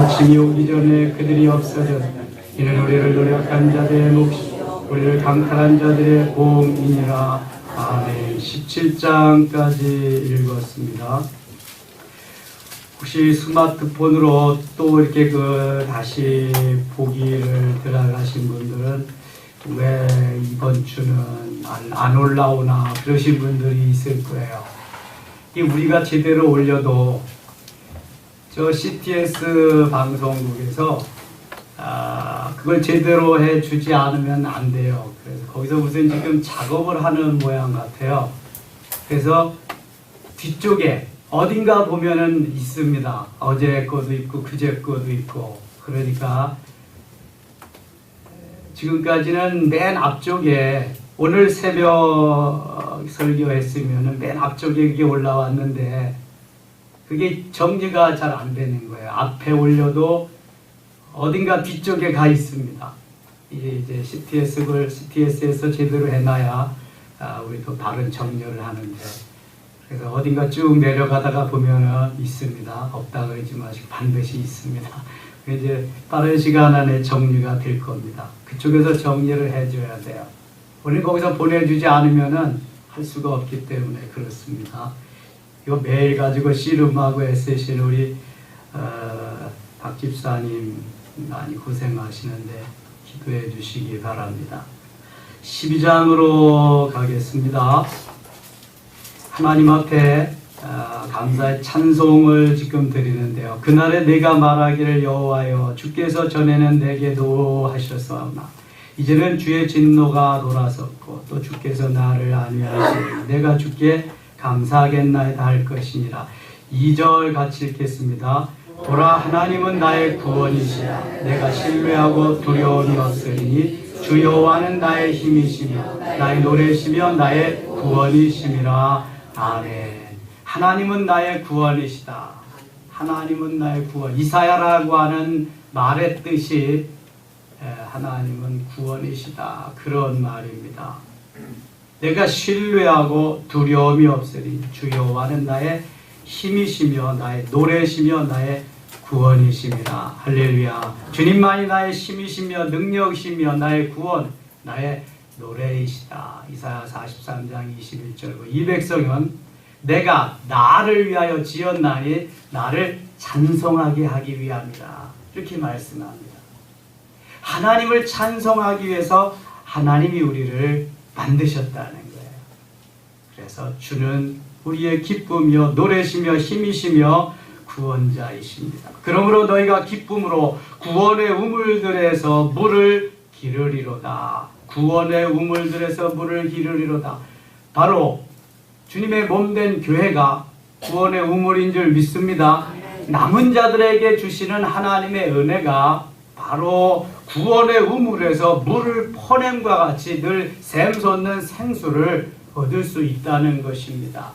아침이 오기 전에 그들이 없어졌다. 이는 우리를 노력한 자들의 몫이 우리를 강탈한 자들의 보응이니라. 아멘. 17장까지 읽었습니다. 혹시 스마트폰으로 또 이렇게 다시 보기를 들어가신 분들은 왜 이번 주는 안 올라오나 그러신 분들이 있을 거예요. 우리가 제대로 올려도 저 CTS 방송국에서 그걸 제대로 해주지 않으면 안 돼요. 그래서 거기서 무슨 지금 작업을 하는 모양 같아요. 그래서 뒤쪽에 어딘가 보면은 있습니다. 어제 거도 있고 그제 거도 있고. 그러니까 지금까지는 맨 앞쪽에 오늘 새벽 설교했으면은 맨 앞쪽에 이게 올라왔는데 그게 정리가 잘 안 되는 거예요. 앞에 올려도 어딘가 뒤쪽에 가 있습니다. 이제 CTS에서 제대로 해놔야 우리도 바른 정렬을 하는데, 그래서 어딘가 쭉 내려가다가 보면은 있습니다. 없다 그러지 마시고 반드시 있습니다. 이제 빠른 시간 안에 정리가 될 겁니다. 그쪽에서 정리를 해줘야 돼요. 우리는 거기서 보내주지 않으면은 할 수가 없기 때문에 그렇습니다. 이거 매일 가지고 씨름하고 애쓰신 우리 박 집사님 많이 고생하시는데 기도해 주시기 바랍니다. 12장으로 가겠습니다. 하나님 앞에 감사의 찬송을 지금 드리는데요. 그날에 내가 말하기를 여호와여 주께서 전에는 내게도 하셨사오나 이제는 주의 진노가 돌아섰고 또 주께서 나를 안위하시니 내가 주께 감사하겠나이다 할 것이니라. 2절 같이 읽겠습니다. 보라 하나님은 나의 구원이시라. 내가 신뢰하고 두려움이 없으리니 주 여호와는 나의 힘이시며 나의 노래시며 나의 구원이심이라. 아멘. 하나님은 나의 구원이시다. 하나님은 나의 구원. 이사야라고 하는 말의 뜻이 하나님은 구원이시다. 그런 말입니다. 내가 신뢰하고 두려움이 없으리 주 여호와는 나의 힘이시며 나의 노래시며 나의 구원이심이라. 할렐루야. 주님만이 나의 힘이시며 능력이시며 나의 구원, 나의 노래이시다. 이사야 43장 21절. 이 백성은 내가 나를 위하여 지었나니 나를 찬송하게 하기 위함이라. 이렇게 말씀합니다. 하나님을 찬송하기 위해서 하나님이 우리를 만드셨다는 거예요. 그래서 주는 우리의 기쁨이요 노래시며 힘이시며 구원자이십니다. 그러므로 너희가 기쁨으로 구원의 우물들에서 물을 기르리로다. 구원의 우물들에서 물을 기르리로다. 바로 주님의 몸된 교회가 구원의 우물인 줄 믿습니다. 남은 자들에게 주시는 하나님의 은혜가 바로 구원의 우물에서 물을 퍼냄과 같이 늘 샘솟는 생수를 얻을 수 있다는 것입니다.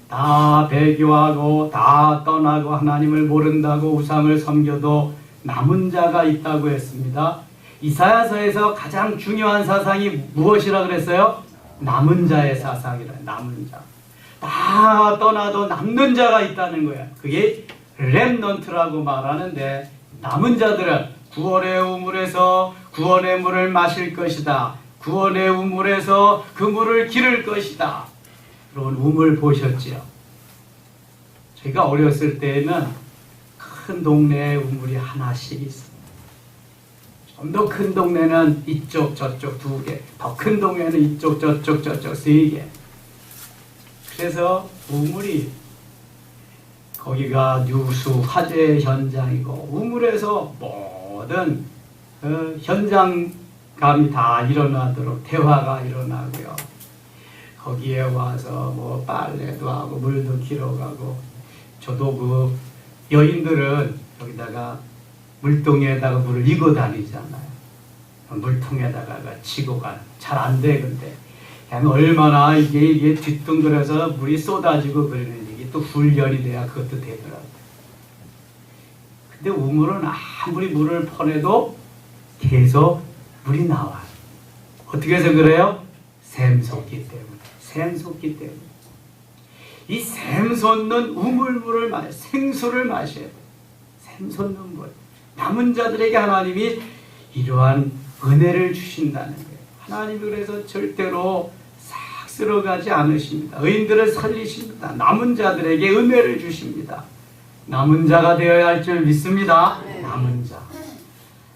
다 배교하고 다 떠나고 하나님을 모른다고 우상을 섬겨도 남은 자가 있다고 했습니다. 이사야서에서 가장 중요한 사상이 무엇이라 그랬어요? 남은 자의 사상이라. 남은 자. 다 떠나도 남는 자가 있다는 거예요. 그게 렘넌트라고 말하는데, 남은 자들은 구원의 우물에서 구원의 물을 마실 것이다. 구원의 우물에서 그 물을 기를 것이다. 그런 우물 보셨지요? 저희가 어렸을 때에는 큰 동네에 우물이 하나씩 있습니다. 좀 더 큰 동네는 이쪽 저쪽 2개, 더 큰 동네는 이쪽 저쪽 3개. 그래서 우물이 거기가 뉴스 화재 현장이고 우물에서 모든 현장감이 다 일어나도록 대화가 일어나고요. 거기에 와서 뭐 빨래도 하고 물도 길어가고, 저도 그 여인들은 여기다가 물동에다가 물을 이고 다니잖아요. 물통에다가 치고 가는, 잘 안 돼. 근데 그냥 얼마나 이게 뒤뚱거려서 물이 쏟아지고 그러는지, 이게 또 훈련이 돼야 그것도 되더라고요. 근데 우물은 아무리 물을 퍼내도 계속 물이 나와요. 어떻게 해서 그래요? 샘솟기 때문에. 샘솟기 때문에. 이 샘솟는 우물물을 생수를 마셔야 돼요. 샘솟는 물. 남은 자들에게 하나님이 이러한 은혜를 주신다는 거예요. 하나님이 그래서 절대로 싹 쓸어가지 않으십니다. 의인들을 살리십니다. 남은 자들에게 은혜를 주십니다. 남은 자가 되어야 할 줄 믿습니다. 남은 자.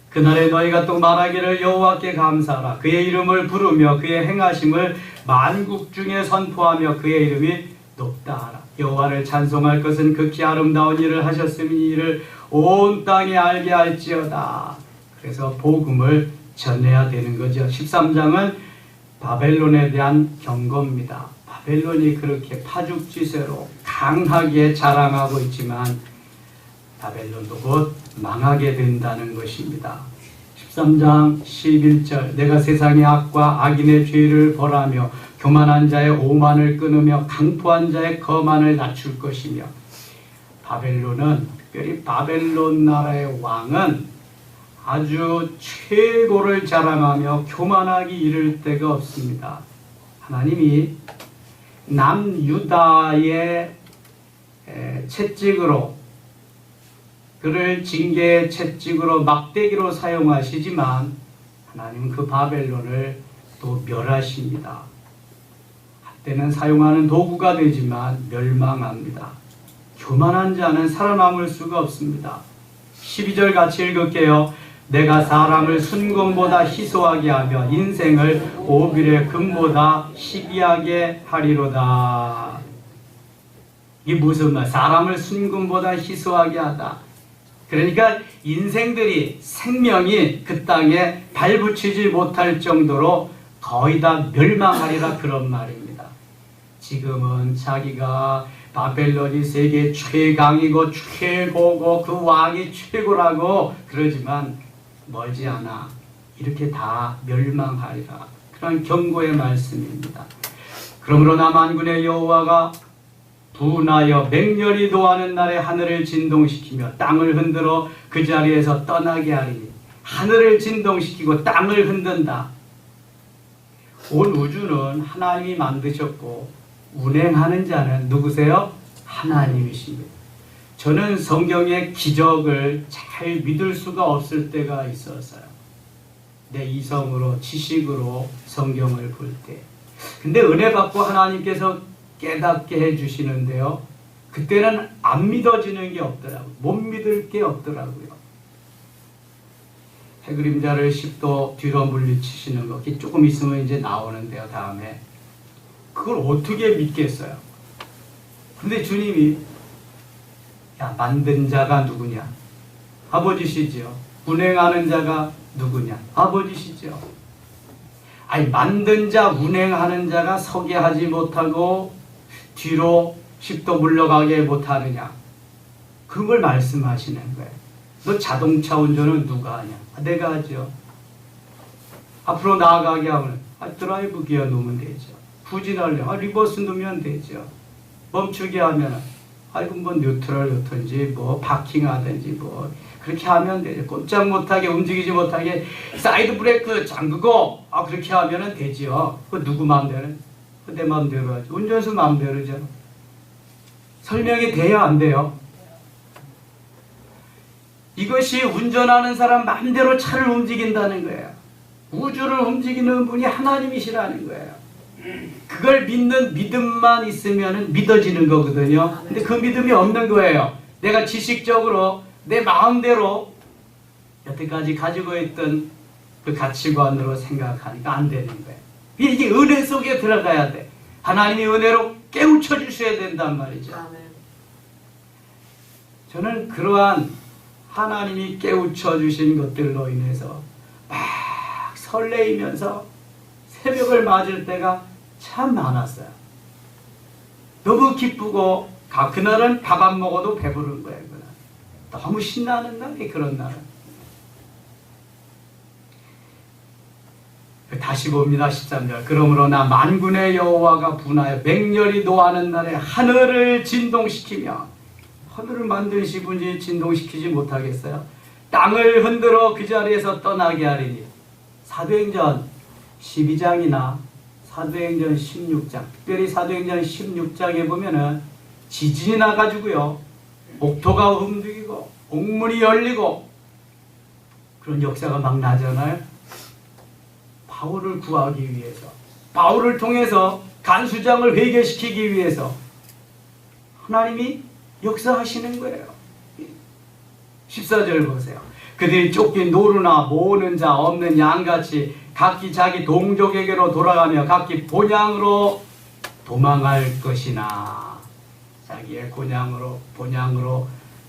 그날에 너희가 또 말하기를 여호와께 감사하라. 그의 이름을 부르며 그의 행하심을 만국 중에 선포하며 그의 이름이 높다 하라. 여호와를 찬송할 것은 극히 아름다운 일을 하셨으니 이를 온 땅에 알게 할지어다. 그래서 복음을 전해야 되는 거죠. 13장은 바벨론에 대한 경고입니다. 바벨론이 그렇게 파죽지세로 강하게 자랑하고 있지만 바벨론도 곧 망하게 된다는 것입니다. 13장 11절 내가 세상의 악과 악인의 죄를 벌하며 교만한 자의 오만을 끊으며 강포한 자의 거만을 낮출 것이며 바벨론은 특별히 바벨론 나라의 왕은 아주 최고를 자랑하며 교만하기 이를 데가 없습니다. 하나님이 남유다의 채찍으로 그를 징계의 채찍으로 막대기로 사용하시지만 하나님은 그 바벨론을 또 멸하십니다. 한때는 사용하는 도구가 되지만 멸망합니다. 교만한 자는 살아남을 수가 없습니다. 12절 같이 읽을게요. 내가 사람을 순금보다 희소하게 하며 인생을 오빌의 금보다 희귀하게 하리로다. 이게 무슨 말? 사람을 순금보다 희소하게 하다. 그러니까 인생들이 생명이 그 땅에 발붙이지 못할 정도로 거의 다 멸망하리라 그런 말입니다. 지금은 자기가 바벨론이 세계 최강이고 최고고 그 왕이 최고라고 그러지만 멀지 않아 이렇게 다 멸망하리라. 그런 경고의 말씀입니다. 그러므로 나 만군의 여호와가 분하여 맹렬히 노하는 날에 하늘을 진동시키며 땅을 흔들어 그 자리에서 떠나게 하리니 하늘을 진동시키고 땅을 흔든다. 온 우주는 하나님이 만드셨고 운행하는 자는 누구세요? 하나님이십니다. 저는 성경의 기적을 잘 믿을 수가 없을 때가 있었어요. 내 이성으로 지식으로 성경을 볼 때. 근데 은혜 받고 하나님께서 깨닫게 해주시는데요. 그때는 안 믿어지는 게 없더라고요. 못 믿을 게 없더라고요. 해그림자를 10도 뒤로 물리치시는 거 조금 있으면 이제 나오는데요. 다음에 그걸 어떻게 믿겠어요? 근데 주님이 야 만든 자가 누구냐? 아버지시죠. 운행하는 자가 누구냐? 아버지시죠. 아니 만든 자 운행하는 자가 서게 하지 못하고 뒤로 10도 물러가게 못하느냐? 그런 걸 말씀하시는 거예요. 너 자동차 운전은 누가 하냐? 내가 하죠. 앞으로 나아가게 하면 드라이브 기어 놓으면 되죠. 후진하려 리버스 놓으면 되죠. 멈추게 하면 뭐 뉴트럴 놓든지 뭐 파킹하든지 뭐 그렇게 하면 되죠. 꼼짝 못하게 움직이지 못하게 사이드 브레이크 잠그고 그렇게 하면 되죠. 그 누구 마음대로? 내 마음대로 하죠. 운전수 마음대로죠. 설명이 돼야 안 돼요? 이것이 운전하는 사람 마음대로 차를 움직인다는 거예요. 우주를 움직이는 분이 하나님이시라는 거예요. 그걸 믿는 믿음만 있으면 믿어지는 거거든요. 근데 그 믿음이 없는 거예요. 내가 지식적으로 내 마음대로 여태까지 가지고 있던 그 가치관으로 생각하니까 안 되는 거예요. 이게 은혜 속에 들어가야 돼. 하나님이 은혜로 깨우쳐 주셔야 된단 말이죠. 저는 그러한 하나님이 깨우쳐 주신 것들로 인해서 막 설레이면서 새벽을 맞을 때가 참 많았어요. 너무 기쁘고 그날은 밥 안 먹어도 배부른 거예요. 그날. 너무 신나는 날이 그런 날은. 다시 봅니다. 13절. 그러므로 나 만군의 여호와가 분하여 맹렬히 노하는 날에 하늘을 진동시키며 하늘을 만드신 분이 진동시키지 못하겠어요? 땅을 흔들어 그 자리에서 떠나게 하리니. 사도행전 12장이나 사도행전 16장, 특별히 사도행전 16장에 보면은 지진이 나가지고요, 옥토가 움직이고 복문이 열리고 그런 역사가 막 나잖아요. 바울을 구하기 위해서, 바울을 통해서 간수장을 회개시키기 위해서 하나님이 역사하시는 거예요. 14절 보세요. 그들이 쫓긴 노루나 모으는 자 없는 양같이 각기 자기 동족에게로 돌아가며 각기 본향으로 도망할 것이나, 자기의 본향으로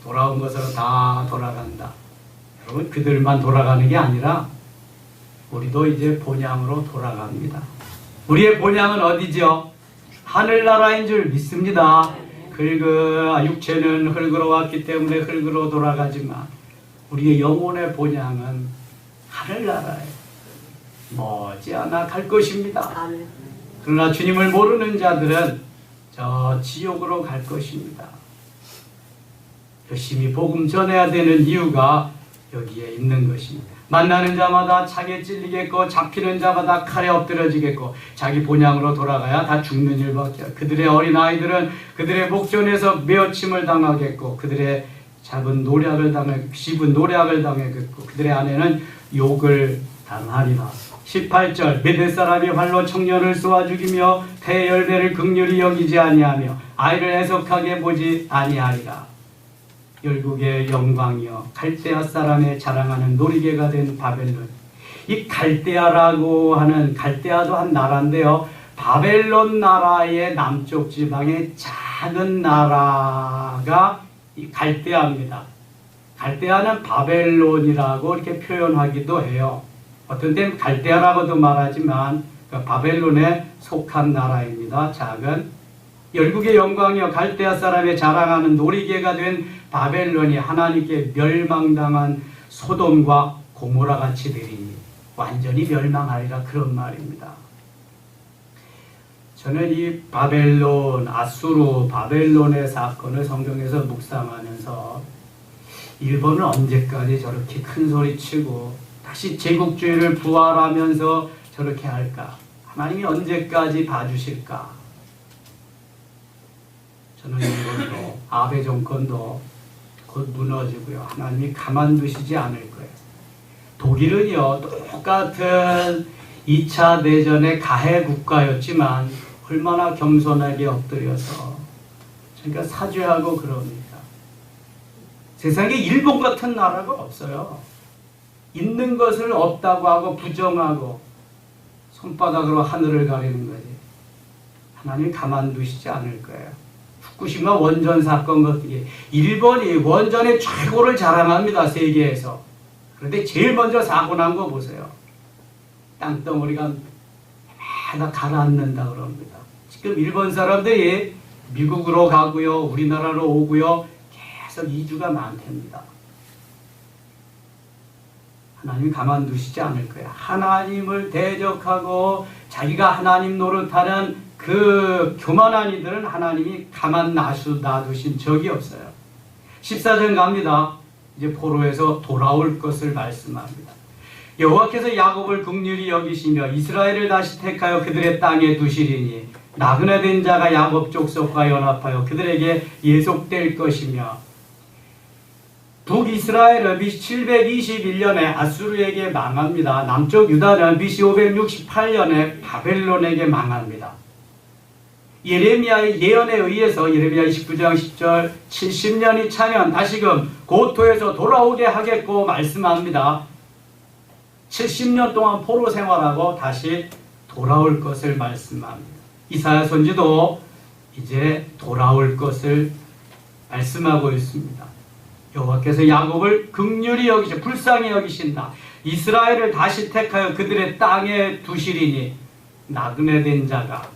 돌아온 것으로 다 돌아간다. 여러분, 그들만 돌아가는 게 아니라 우리도 이제 본향으로 돌아갑니다. 우리의 본향은 어디죠? 하늘나라인 줄 믿습니다. 육체는 흙으로 왔기 때문에 흙으로 돌아가지만 우리의 영혼의 본향은 하늘나라에 머지않아 갈 것입니다. 그러나 주님을 모르는 자들은 저 지옥으로 갈 것입니다. 열심히 복음 전해야 되는 이유가 여기에 있는 것입니다. 만나는 자마다 창에 찔리겠고 잡히는 자마다 칼에 엎드려지겠고 자기 본향으로 돌아가야 다 죽는 일밖에. 그들의 어린아이들은 그들의 목전에서 메어침을 당하겠고 그들의 씹은 노략을 당하겠고 그들의 아내는 욕을 당하리라. 18절 메대 사람이 활로 청년을 쏘아 죽이며 태 열매를 긍휼히 여기지 아니하며 아이를 애석하게 보지 아니하리라. 열국의 영광이여 갈대아 사람의 자랑하는 놀이개가 된 바벨론. 이 갈대아라고 하는, 갈대아도 한 나라인데요, 바벨론 나라의 남쪽 지방의 작은 나라가 이 갈대아입니다. 갈대아는 바벨론이라고 이렇게 표현하기도 해요. 어떤 때는 갈대아라고도 말하지만 바벨론에 속한 나라입니다. 작은 열국의 영광이여 갈대아 사람의 자랑하는 놀이개가 된 바벨론이 하나님께 멸망당한 소돔과 고모라 같이 되리니 완전히 멸망하리라, 그런 말입니다. 저는 이 바벨론, 아수르, 바벨론의 사건을 성경에서 묵상하면서 일본은 언제까지 저렇게 큰 소리 치고 다시 제국주의를 부활하면서 저렇게 할까? 하나님이 언제까지 봐주실까? 저는 일본도, 아베 정권도 곧 무너지고요, 하나님이 가만두시지 않을 거예요. 독일은요, 똑같은 2차 대전의 가해 국가였지만 얼마나 겸손하게 엎드려서 그러니까 사죄하고 그럽니다. 세상에 일본 같은 나라가 없어요. 있는 것을 없다고 하고 부정하고 손바닥으로 하늘을 가리는 거지. 하나님 가만두시지 않을 거예요. 후쿠시마 원전 사건 같은, 일본이 원전의 최고를 자랑합니다, 세계에서. 그런데 제일 먼저 사고 난 거 보세요. 땅덩어리가 다 가라앉는다 그럽니다. 지금 일본 사람들이 미국으로 가고요, 우리나라로 오고요, 계속 이주가 많답니다. 하나님 가만두시지 않을 거예요. 하나님을 대적하고 자기가 하나님 노릇하는 그 교만한 이들은 하나님이 가만 놔두신 적이 없어요. 14절 갑니다. 이제 포로에서 돌아올 것을 말씀합니다. 여호와께서 야곱을 긍휼히 여기시며 이스라엘을 다시 택하여 그들의 땅에 두시리니 나그네 된 자가 야곱 족속과 연합하여 그들에게 예속될 것이며 북이스라엘은 BC 721년에 아수르에게 망합니다. 남쪽 유다는 BC 568년에 바벨론에게 망합니다. 예레미야의 예언에 의해서 예레미야 29장 10절 70년이 차면 다시금 고토에서 돌아오게 하겠고 말씀합니다. 70년 동안 포로 생활하고 다시 돌아올 것을 말씀합니다. 이사야 선지도 이제 돌아올 것을 말씀하고 있습니다. 여호와께서 야곱을 긍휼히 여기시, 불쌍히 여기신다. 이스라엘을 다시 택하여 그들의 땅에 두시리니 나그네 된 자가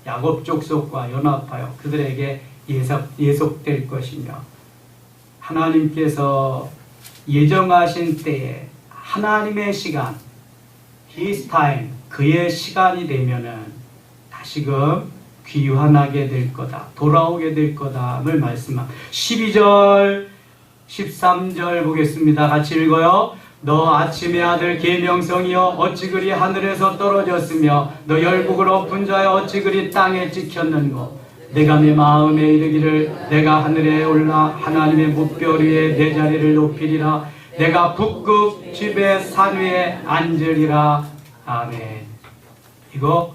야곱 족속과 연합하여 그들에게 예속될 것이며 하나님께서 예정하신 때에 하나님의 시간, His time, 그의 시간이 되면은 다시금 귀환하게 될 거다, 돌아오게 될 거다를 말씀합니다. 12절 13절 보겠습니다. 같이 읽어요. 너 아침의 아들 계명성이여 어찌 그리 하늘에서 떨어졌으며 너 열국을 엎은 자여 어찌 그리 땅에 찍혔는고 내가 내 마음에 이르기를 내가 하늘에 올라 하나님의 뭇별 위에 내 자리를 높이리라. 내가 북극 집의 산 위에 앉으리라. 아멘. 이거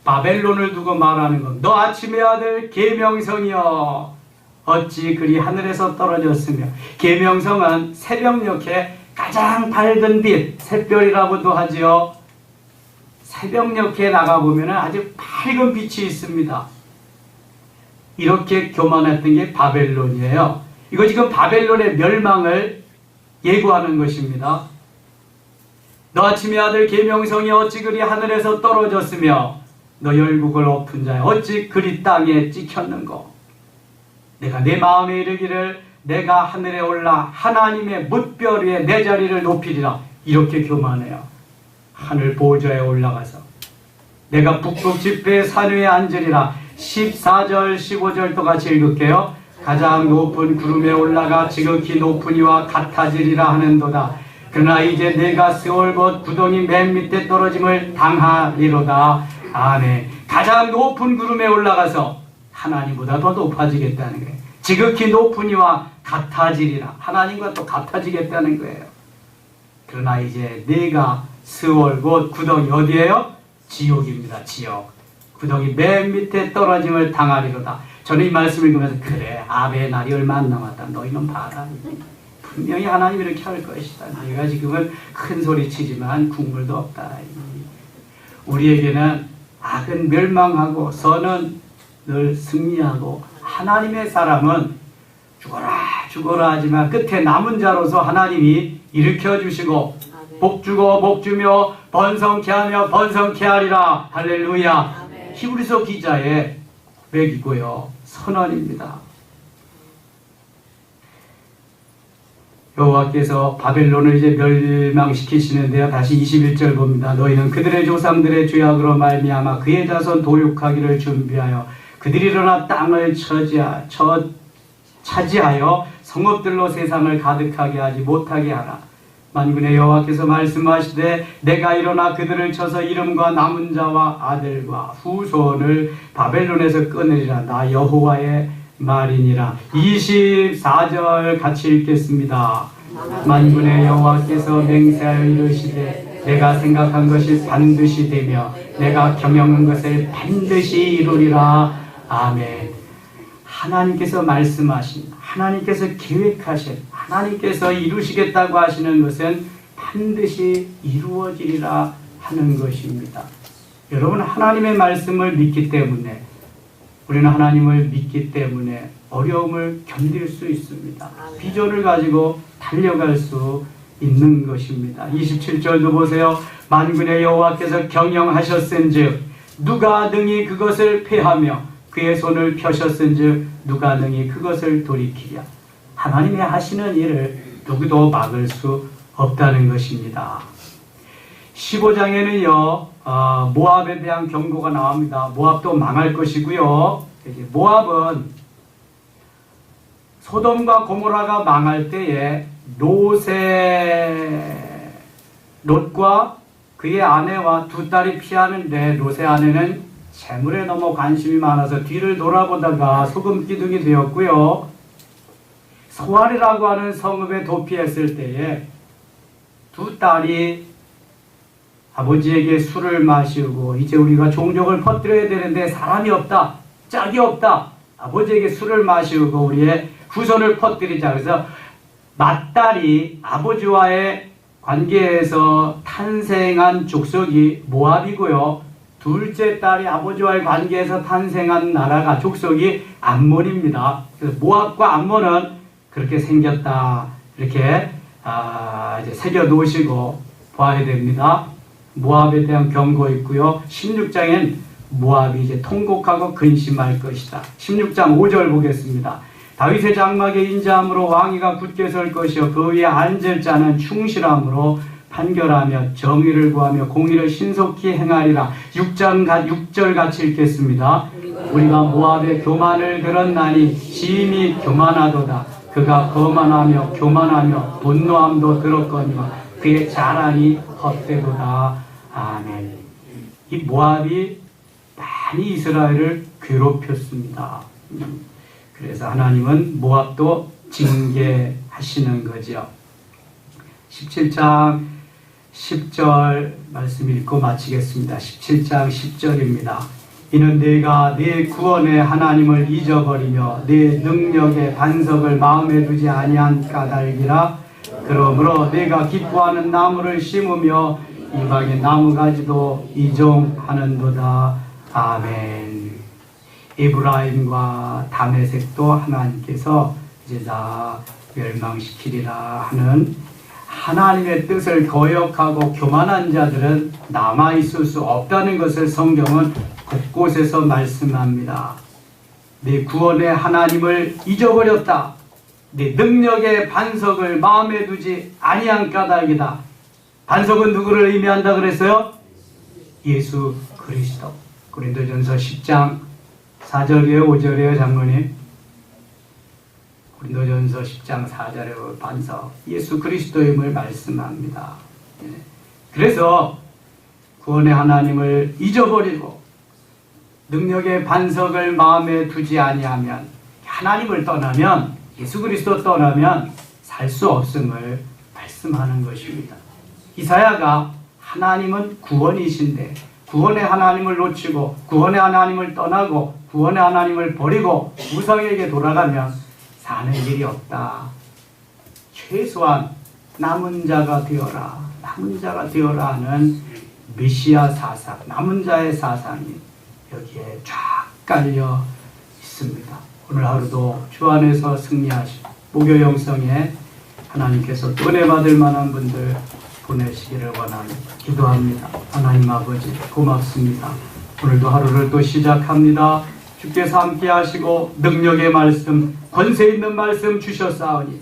바벨론을 두고 말하는 것. 너 아침의 아들 계명성이여 어찌 그리 하늘에서 떨어졌으며. 계명성은 새벽녘에 가장 밝은 빛, 샛별이라고도 하지요. 새벽녘에 나가보면 아주 밝은 빛이 있습니다. 이렇게 교만했던 게 바벨론이에요. 이거 지금 바벨론의 멸망을 예고하는 것입니다. 너 아침의 아들 계명성이 어찌 그리 하늘에서 떨어졌으며 너 열국을 엎은 자여 어찌 그리 땅에 찍혔는고. 내가 내 마음에 이르기를 내가 하늘에 올라 하나님의 뭇별 위에 내 자리를 높이리라. 이렇게 교만해요. 하늘 보좌에 올라가서 내가 북극 집회의 산 위에 앉으리라. 14절 15절 또 같이 읽을게요. 가장 높은 구름에 올라가 지극히 높은 이와 같아지리라 하는도다. 그러나 이제 내가 스올 곧 구덩이 맨 밑에 떨어짐을 당하리로다. 아멘. 가장 높은 구름에 올라가서 하나님보다 더 높아지겠다는 거예요. 지극히 높은 이와 같아지리라. 하나님과 또 같아지겠다는 거예요. 그러나 이제 내가 스올 곧 구덩이 어디예요? 지옥입니다. 지옥. 구덩이 맨 밑에 떨어짐을 당하리로다. 저는 이 말씀을 읽으면서 그래 아베의 날이 얼마 안 남았다. 너희는 봐라. 분명히 하나님이 이렇게 할 것이다. 내가 지금은 큰 소리 치지만 국물도 없다. 우리에게는 악은 멸망하고 선은 늘 승리하고 하나님의 사람은 죽어라 죽어라 하지만 끝에 남은 자로서 하나님이 일으켜주시고 복주고 복주며 번성케 하며 번성케 하리라. 할렐루야. 히브리서 기자의 고백이고요. 선언입니다. 여호와께서 바벨론을 이제 멸망시키시는데요. 다시 21절 봅니다. 너희는 그들의 조상들의 죄악으로 말미암아 그의 자손 도륙하기를 준비하여 그들이 일어나 땅을 차지하여 성읍들로 세상을 가득하게 하지 못하게 하라. 만군의 여호와께서 말씀하시되 내가 일어나 그들을 쳐서 이름과 남은 자와 아들과 후손을 바벨론에서 끊으리라. 나 여호와의 말이니라. 24절 같이 읽겠습니다. 만군의 여호와께서 맹세하여 이르시되 내가 생각한 것이 반드시 되며 내가 경영한 것을 반드시 이루리라. 아멘. 하나님께서 말씀하신, 하나님께서 계획하신, 하나님께서 이루시겠다고 하시는 것은 반드시 이루어지리라 하는 것입니다. 여러분 하나님의 말씀을 믿기 때문에, 우리는 하나님을 믿기 때문에 어려움을 견딜 수 있습니다. 비전을 가지고 달려갈 수 있는 것입니다. 27절도 보세요. 만군의 여호와께서 경영하셨은즉 누가 능히 그것을 패하며 그의 손을 펴셨은즉 누가 능히 그것을 돌이키랴. 하나님이 하시는 일을 누구도 막을 수 없다는 것입니다. 15장에는요 모압에 대한 경고가 나옵니다. 모압도 망할 것이고요. 모압은 소돔과 고모라가 망할 때에 롯과 그의 아내와 두 딸이 피하는데 롯의 아내는 재물에 너무 관심이 많아서 뒤를 돌아보다가 소금 기둥이 되었고요. 소알이라고 하는 성읍에 도피했을 때에 두 딸이 아버지에게 술을 마시고 이제 우리가 종족을 퍼뜨려야 되는데 사람이 없다, 짝이 없다. 아버지에게 술을 마시고 우리의 후손을 퍼뜨리자. 그래서 맏딸이 아버지와의 관계에서 탄생한 족속이 모압이고요. 둘째 딸이 아버지와의 관계에서 탄생한 나라가 족속이 암몬입니다. 그래서 모압과 암몬은 그렇게 생겼다. 이렇게 이제 새겨 놓으시고 봐야 됩니다. 모압에 대한 경고 있고요. 16장엔 모압이 이제 통곡하고 근심할 것이다. 16장 5절 보겠습니다. 다윗의 장막에 인자함으로 왕위가 굳게 설 것이요 그 위에 앉을 자는 충실함으로 판결하며 정의를 구하며 공의를 신속히 행하리라. 6절 같이 읽겠습니다. 우리가 모압의 교만을 들었나니 심히 교만하도다. 그가 거만하며 교만하며 분노함도 들었거니와 그의 자랑이 헛되도다. 아멘. 이 모압이 많이 이스라엘을 괴롭혔습니다. 그래서 하나님은 모압도 징계하시는 거죠. 17장 10절 말씀 읽고 마치겠습니다. 17장 10절입니다. 이는 네가 네 구원의 하나님을 잊어버리며 네 능력의 반석을 마음에 두지 아니한 까닭이라. 그러므로 네가 기뻐하는 나무를 심으며 이방의 나무가지도 이종하는도다. 아멘. 에브라임과 다메섹도 하나님께서 이제 다 멸망시키리라 하는 하나님의 뜻을 거역하고 교만한 자들은 남아있을 수 없다는 것을 성경은 곳곳에서 말씀합니다. 네 구원의 하나님을 잊어버렸다. 네 능력의 반석을 마음에 두지 아니한 까닭이다. 반석은 누구를 의미한다 그랬어요? 예수 그리스도. 고린도전서 10장 4절이에요, 5절이에요, 장로님? 고린도전서 10장 4절의 반석, 예수 그리스도임을 말씀합니다. 그래서 구원의 하나님을 잊어버리고 능력의 반석을 마음에 두지 아니하면, 하나님을 떠나면, 예수 그리스도 떠나면 살 수 없음을 말씀하는 것입니다. 이사야가 하나님은 구원이신데 구원의 하나님을 놓치고 구원의 하나님을 떠나고 구원의 하나님을 버리고 우상에게 돌아가면 사는 일이 없다. 최소한 남은 자가 되어라, 남은 자가 되어라 하는 메시아 사상, 남은 자의 사상이 여기에 쫙 깔려 있습니다. 오늘 하루도 주 안에서 승리하시고 목요 영성에 하나님께서 은혜 받을 만한 분들 보내시기를 원합니다. 기도합니다. 하나님 아버지 고맙습니다. 오늘도 하루를 또 시작합니다. 주께서 함께 하시고 능력의 말씀, 권세 있는 말씀 주셨사오니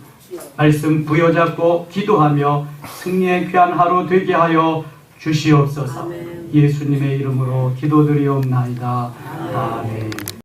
말씀 부여잡고 기도하며 승리의 귀한 하루 되게 하여 주시옵소서. 예수님의 이름으로 기도드리옵나이다. 아멘.